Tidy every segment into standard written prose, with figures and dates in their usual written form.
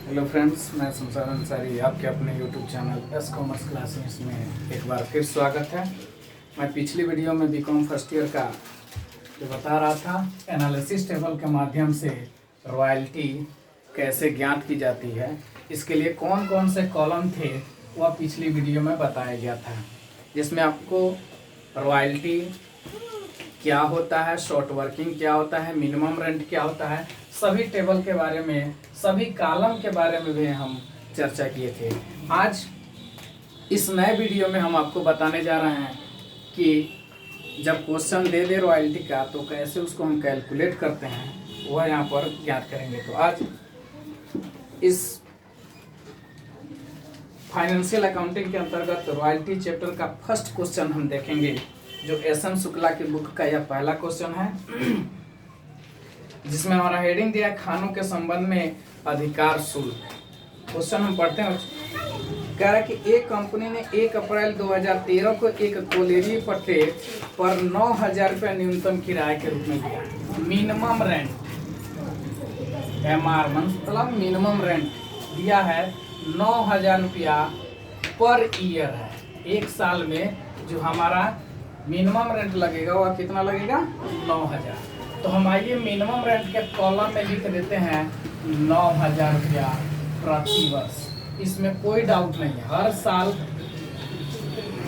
Hello friends, मैं शमशाद अंसारी आपके अपने YouTube channel S commerce classes में एक बार फिर स्वागत है। मैं पिछली वीडियो में बीकॉम फर्स्ट ईयर का जो बता रहा था एनालिसिस टेबल के माध्यम से रॉयल्टी कैसे ज्ञात की जाती है, इसके लिए कौन कौन से कॉलम थे वह पिछली वीडियो में बताया गया था, जिसमें आपको रॉयल्टी क्या होता है, शॉर्ट वर्किंग क्या होता है, मिनिमम रेंट क्या होता है, सभी टेबल के बारे में, सभी कॉलम के बारे में भी हम चर्चा किए थे। आज इस नए वीडियो में हम आपको बताने जा रहे हैं कि जब क्वेश्चन दे दे रॉयल्टी का तो कैसे उसको हम कैलकुलेट करते हैं, वह यहाँ पर ज्ञात करेंगे। तो आज इस फाइनेंशियल अकाउंटिंग के अंतर्गत रॉयल्टी चैप्टर का फर्स्ट क्वेश्चन हम देखेंगे, जो एस.एम. शुक्ला की बुक का यह पहला क्वेश्चन है, जिसमें हमारा हेडिंग दिया खानों के संबंध में अधिकार शुल्क। क्वेश्चन हम पढ़ते हैं। कह रहा है कि एक कंपनी ने 1 अप्रैल 2013 को एक कोलेरी पट्टे पर 9,000 रुपया न्यूनतम किराए के रूप में दिया। मिनिमम रेंट MR मतलब मिनिमम रेंट दिया है 9,000 रुपया पर ईयर है। एक साल में जो हमारा मिनिमम रेंट लगेगा वह कितना लगेगा? 9,000। तो हम आइए मिनिमम रेंट के कॉलम में लिख देते हैं 9,000 रुपया प्रति वर्ष। इसमें कोई डाउट नहीं है, हर साल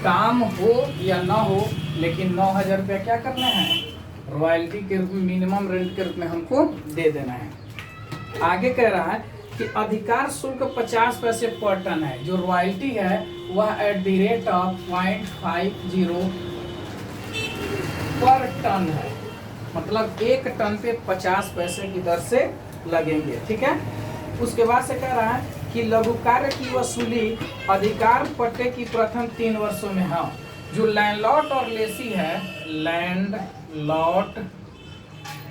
काम हो या ना हो, लेकिन 9,000 रुपया क्या करना है? रॉयल्टी के रूप में, मिनिमम रेंट के रूप में हमको दे देना है। आगे कह रहा है कि अधिकार शुल्क 50 पैसे पर टन है। जो रॉयल्टी है वह @0.50 पर टन है, मतलब 1 टन पे 50 पैसे की दर से लगेंगे। ठीक है। उसके बाद से कह रहा है कि लघु कार्य की वसूली अधिकार पट्टे की प्रथम 3 वर्षों में है। जो लैंडलॉट और लेसी है, लैंड लॉट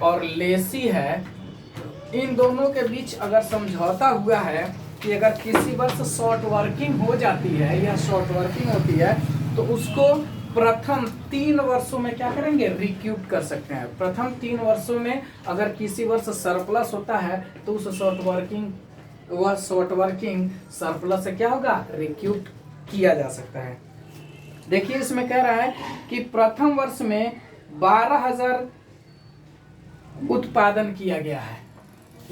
और लेसी है, इन दोनों के बीच अगर समझौता हुआ है कि अगर किसी वर्ष शॉर्ट वर्किंग हो जाती है या शॉर्ट वर्किंग होती है तो उसको प्रथम 3 वर्षों में क्या करेंगे? रिक्यूट कर सकते हैं। प्रथम 3 वर्षों में अगर किसी वर्ष सरप्लस होता है तो उस शॉर्ट वर्किंग सरप्लस से क्या होगा? रिक्यूट किया जा सकता है। देखिए इसमें कह रहा है कि प्रथम वर्ष में 12,000 उत्पादन किया गया है।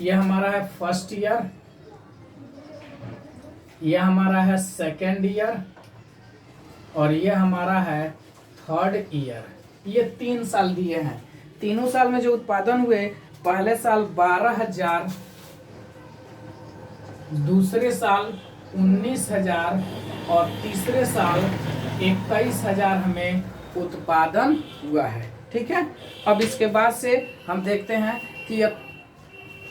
यह हमारा है फर्स्ट ईयर, यह हमारा है सेकेंड ईयर और यह हमारा है थर्ड ईयर। ये 3 साल दिए हैं। तीनों साल में जो उत्पादन हुए, पहले साल 12,000, दूसरे साल 19,000 और तीसरे साल 21,000 हमें उत्पादन हुआ है। ठीक है। अब इसके बाद से हम देखते हैं कि अब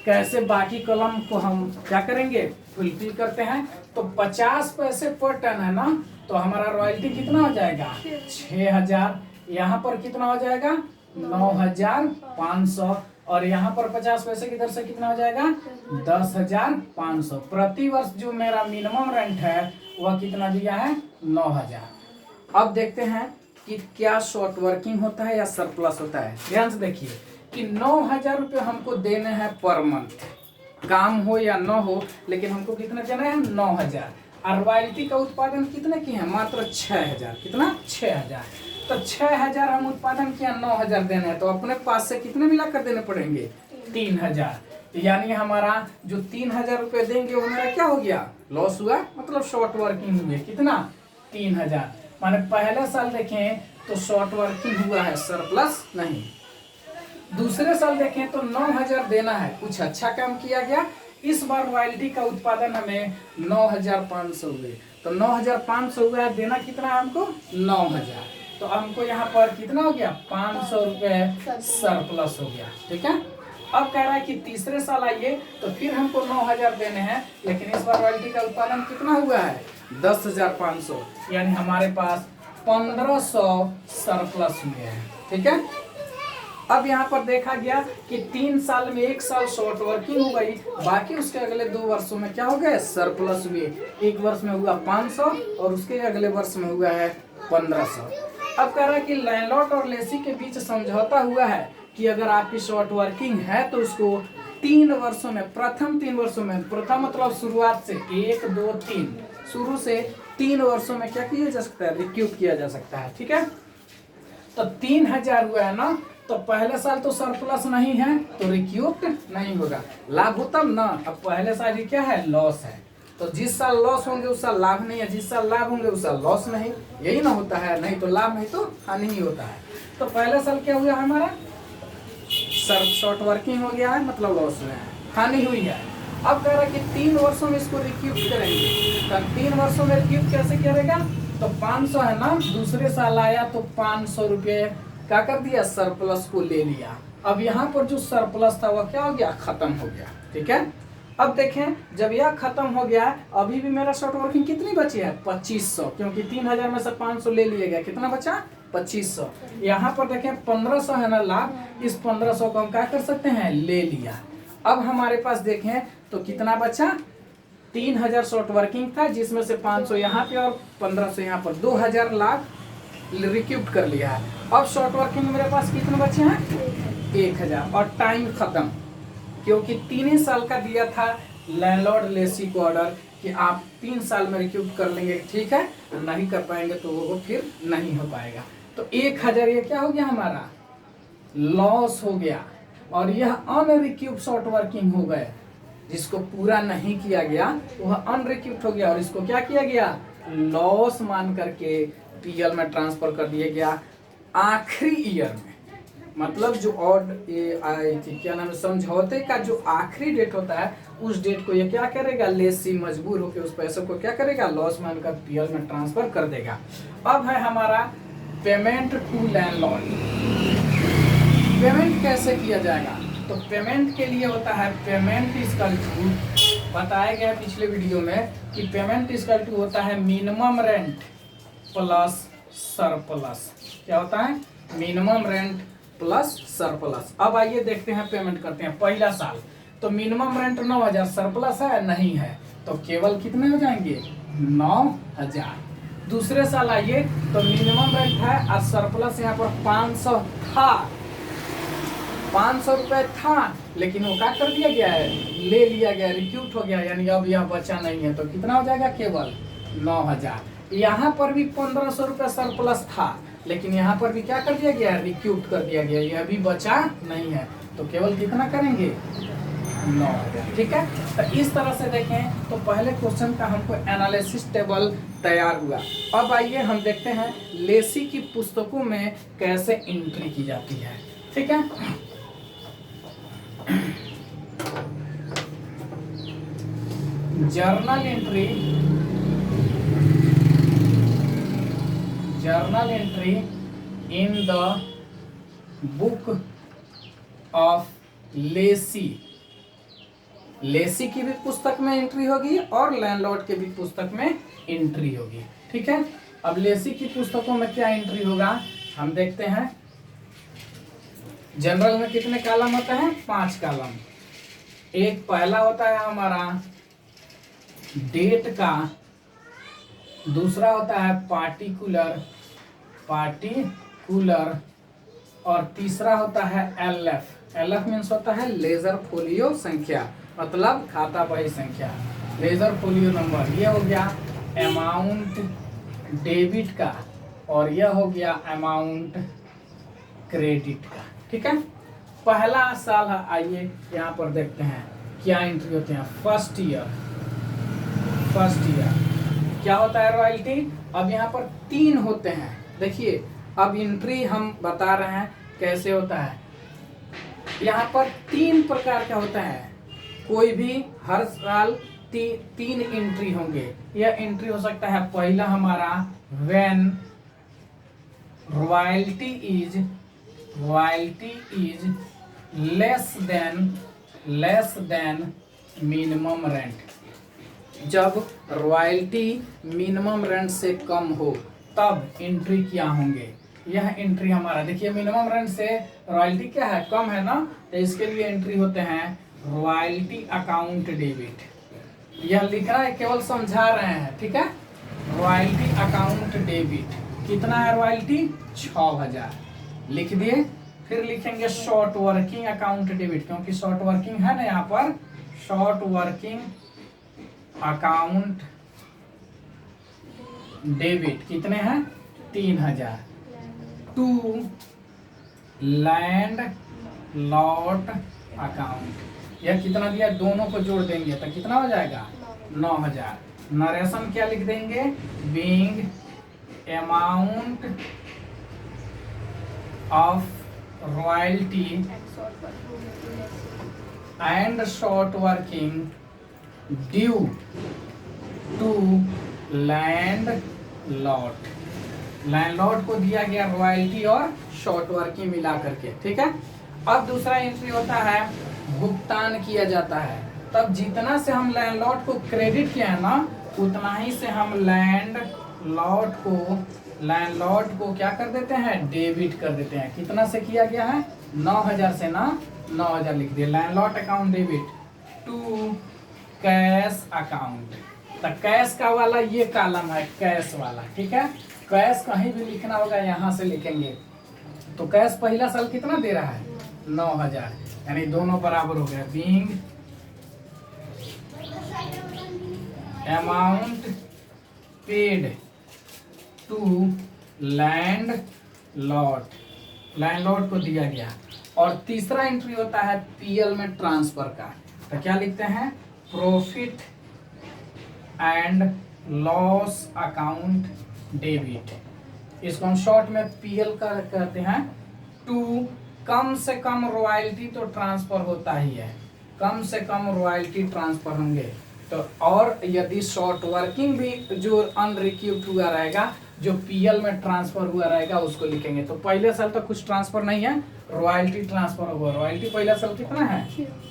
कैसे बाकी कॉलम को हम क्या करेंगे? फुलफिल करते हैं। तो 50 पैसे पर टन है ना, तो हमारा रॉयल्टी कितना हो जाएगा? 6,000। यहाँ पर कितना हो जाएगा? 9,500 और यहाँ पर 50 पैसे की दर से कितना हो जाएगा? 10,500 प्रति वर्ष। जो मेरा मिनिमम रेंट है वह कितना दिया है? 9,000। अब देखते हैं कि क्या शॉर्ट वर्किंग होता है या सरप्लस होता है। ध्यान से देखिए कि 9,000 रुपये हमको देने हैं पर मंथ, काम हो या ना हो, लेकिन हमको कितना देना है? 9,000। और रॉयल्टी का उत्पादन कितने की है? मात्र 6,000। कितना? 6,000। तो 6,000 हम उत्पादन किया, 9,000 देने हैं, तो अपने पास से कितने मिला कर देने पड़ेंगे? 3,000। यानी हमारा जो 3,000 रुपये देंगे वो मेरा क्या हो गया? लॉस हुआ, मतलब शॉर्ट वर्किंग हुए। कितना? 3,000। माने पहले साल देखें तो शॉर्ट वर्किंग हुआ है, सरप्लस नहीं। दूसरे साल देखें तो 9,000 देना है, कुछ अच्छा काम किया गया। इस बार रॉयल्टी का उत्पादन हमें 9,500 हुए, तो 9,500 हुआ है, देना कितना है हमको? 9,000। तो हमको यहाँ पर कितना हो गया? 500 रुपये सरप्लस हो गया। ठीक है। अब कह रहा है कि तीसरे साल आइए तो फिर हमको 9,000 देने हैं, लेकिन इस बार रॉयल्टी का उत्पादन कितना हुआ है? 10,500, यानी हमारे पास 1,500 सरप्लस हुए हैं। ठीक है। अब यहाँ पर देखा गया कि 3 साल में 1 साल शॉर्ट वर्किंग हो गई, बाकी उसके अगले 2 वर्षों में क्या हो गए? सरप्लस हुए। एक वर्ष में हुआ 500 और उसके अगले वर्ष में हुआ है 1,500। अब कह रहा है कि लैंडलॉर्ड और लेसी के बीच समझौता हुआ है कि अगर आपकी शॉर्ट वर्किंग है तो उसको 3 वर्षों में, प्रथम 3 वर्षों में, प्रथम मतलब शुरुआत से 1 2 3, शुरू से 3 वर्षों में क्या किया जा सकता है, रिक्यूब किया जा सकता है। ठीक है, तो 3000 हुआ है ना, तो पहले साल तो सरप्लस नहीं है तो रिक्यूब नहीं होगा, लाभ हो तब ना। अब पहले साल ये क्या है, लॉस है, तो जिस साल लॉस होंगे उस साल लाभ नहीं है, जिस साल लाभ होंगे उस साल लॉस नहीं, यही ना होता है, नहीं तो लाभ नहीं तो हानि ही होता है। तो पहले साल क्या हुआ हमारा, शॉर्ट वर्किंग हो गया है, मतलब लॉस हुआ है, हानि हुई है। अब कह रहा है कि 3 वर्षों में इसको रिक्यूब करेंगे, तो 3 वर्षों में रिक्यूब कैसे करेगा, तो 500 है ना, दूसरे साल आया तो 500 रुपये क्या कर दिया, सरप्लस को ले लिया। अब यहाँ पर जो सरप्लस था वह क्या हो गया, खत्म हो गया। ठीक है, अब देखें जब यह खत्म हो गया, अभी भी मेरा शॉर्ट वर्किंग कितनी बची है, 2500, क्योंकि 3000 में से 500 ले लिया गया, कितना बचा, 2500। यहाँ पर देखें 1500 है ना लाभ, इस 1500 को हम क्या कर सकते हैं, ले लिया। अब हमारे पास देखें तो कितना बचा, 3000 शॉर्ट वर्किंग था, जिसमें से 500 यहाँ पे और 1500 यहाँ पर, 2000 लाभ रिक्यूब कर लिया है। अब शॉर्ट वर्किंग मेरे पास कितने बचे हैं, 1000, और टाइम खत्म, क्योंकि 3 साल का दिया था लैंडलॉर्ड लेसी को ऑर्डर कि आप 3 साल में रिक्यूब कर लेंगे, ठीक है, नहीं कर पाएंगे तो वो फिर नहीं हो पाएगा। तो 1000 ये क्या हो गया, हमारा लॉस हो गया, और यह अनरिक्यूब शॉर्ट वर्किंग हो गए, जिसको पूरा नहीं किया गया वह अनरिक्यूब हो गया, और इसको क्या किया गया, लॉस मान करके पीएल में ट्रांसफर कर दिया गया आखिरी ईयर में। मतलब जो और ये क्या नाम है, समझौते का जो आखिरी डेट होता है उस डेट को ये क्या करेगा, लेसी मजबूर होकर उस पैसे को क्या करेगा, लॉस मानकर पीएल में ट्रांसफर कर देगा। अब है हमारा पेमेंट टू लैंडलॉर्ड। पेमेंट कैसे किया जाएगा, तो पेमेंट के लिए होता है पेमेंट इक्वल टू, बताया गया पिछले वीडियो में कि पेमेंट इक्वल टू होता है मिनिमम रेंट प्लस सरप्लस। क्या होता है, मिनिमम रेंट प्लस सरप्लस। अब आइए देखते हैं, पेमेंट करते हैं। पहला साल तो मिनिमम रेंट 9000, सरप्लस है नहीं है, तो केवल कितने हो जाएंगे, 9000। दूसरे साल आइए तो मिनिमम रेंट है और सरप्लस यहाँ पर 500 था, 500 रुपए था, लेकिन वो क्या कर दिया गया है, ले लिया गया, रिक्यूट हो गया, यानी अब यह बचा नहीं है, तो कितना हो जाएगा, केवल 9000। यहाँ पर भी 1500 रुपये सरप्लस था, लेकिन यहाँ पर भी क्या कर दिया गया, रिक्यूट कर दिया गया, यह भी बचा नहीं है, तो केवल कितना करेंगे, 9000। ठीक है, तो इस तरह से देखें तो पहले क्वेश्चन का हमको एनालिसिस टेबल तैयार हुआ। अब आइए हम देखते हैं लेसी की पुस्तकों में कैसे एंट्री की जाती है। ठीक है, journal entry, journal entry in the book of lessee. Lessee की भी पुस्तक में एंट्री होगी और लैंडलॉर्ड के भी पुस्तक में एंट्री होगी। ठीक है, अब लेसी की पुस्तकों में क्या एंट्री होगा हम देखते हैं। जनरल में कितने कॉलम होते हैं, 5 कॉलम। एक पहला होता है हमारा डेट का, दूसरा होता है पार्टिकुलर, और तीसरा होता है एलएफ। एलएफ मीन्स होता है लेजर फोलियो संख्या, मतलब खाता बही संख्या, लेजर फोलियो नंबर। ये हो गया अमाउंट डेबिट का, और यह हो गया अमाउंट क्रेडिट का। ठीक है, पहला साल है, आइए यहाँ पर देखते हैं क्या एंट्री होते हैं। फर्स्ट ईयर क्या होता है, रॉयल्टी। अब यहाँ पर 3 होते हैं, देखिए अब एंट्री हम बता रहे हैं कैसे होता है। यहाँ पर 3 प्रकार का होता है, कोई भी हर साल 3 एंट्री होंगे। यह एंट्री हो सकता है, पहला हमारा when royalty is less than minimum rent. जब रॉयल्टी मिनिमम रेंट से कम हो तब एंट्री क्या होंगे। यह एंट्री हमारा, देखिए मिनिमम रेंट से रॉयल्टी क्या है, कम है ना, तो इसके लिए एंट्री होते हैं रॉयल्टी अकाउंट डेबिट। यह लिख रहा है, केवल समझा रहे हैं। ठीक है, रॉयल्टी अकाउंट डेबिट कितना है, रॉयल्टी 6000 लिख दिए। फिर लिखेंगे शॉर्ट वर्किंग अकाउंट डेबिट, क्योंकि शॉर्ट वर्किंग है ना यहाँ पर, शॉर्ट वर्किंग अकाउंट डेबिट कितने हैं 3000। टू लैंड लॉट अकाउंट, यह कितना दिया, दोनों को जोड़ देंगे तो कितना हो जाएगा 9000। नरेशन क्या लिख देंगे, being amount of royalty and short working due to landlord. Landlord को दिया गया रॉयल्टी और शॉर्ट वर्किंग मिला करके, ठीक है। अब दूसरा एंट्री होता है भुगतान किया जाता है, तब जितना से हम लैंडलॉर्ड को क्रेडिट किया है ना, उतना ही से हम लैंडलॉर्ड को क्या कर देते हैं, डेबिट कर देते हैं। कितना से किया गया है 9000 से ना 9000 लिख दिया। Landlord account debit to cash account, तो कैश का वाला ये कॉलम है, कैश वाला, ठीक है। कैश कहीं भी लिखना होगा यहाँ से लिखेंगे। तो कैश पहला साल कितना दे रहा है 9000, यानी दोनों बराबर हो गया। Being amount paid to landlord को दिया गया। और तीसरा एंट्री होता है पीएल में ट्रांसफर का, तो क्या लिखते हैं, profit and loss account debit, इसको हम शॉर्ट में पीएल का कहते हैं। टू कम से कम रॉयल्टी तो ट्रांसफर होता ही है, कम से कम रॉयल्टी ट्रांसफर होंगे तो, और यदि शॉर्ट वर्किंग भी जो अनरिक्यूब्ड हुआ रहेगा, जो पीएल में ट्रांसफर हुआ रहेगा उसको लिखेंगे। तो पहले साल तो कुछ ट्रांसफर नहीं है, रॉयल्टी ट्रांसफर हुआ। रॉयल्टी पहला साल कितना है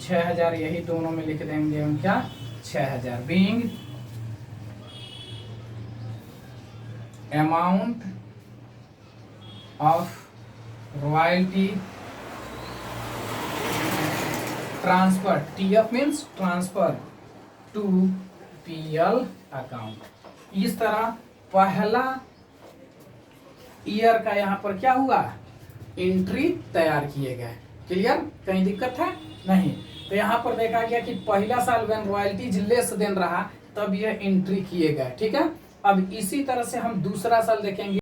6000, यही दोनों में लिख देंगे हम क्या 6000। Being amount of royalty transfer, TF means transfer to PL account. इस तरह पहला ईयर का यहाँ पर क्या हुआ, एंट्री तैयार किए गए। क्लियर, कहीं दिक्कत है नहीं। तो यहाँ पर देखा गया कि पहला साल व्हेन रॉयल्टी लेस देन रहा तब यह एंट्री किए गए, ठीक है। अब इसी तरह से हम दूसरा साल देखेंगे।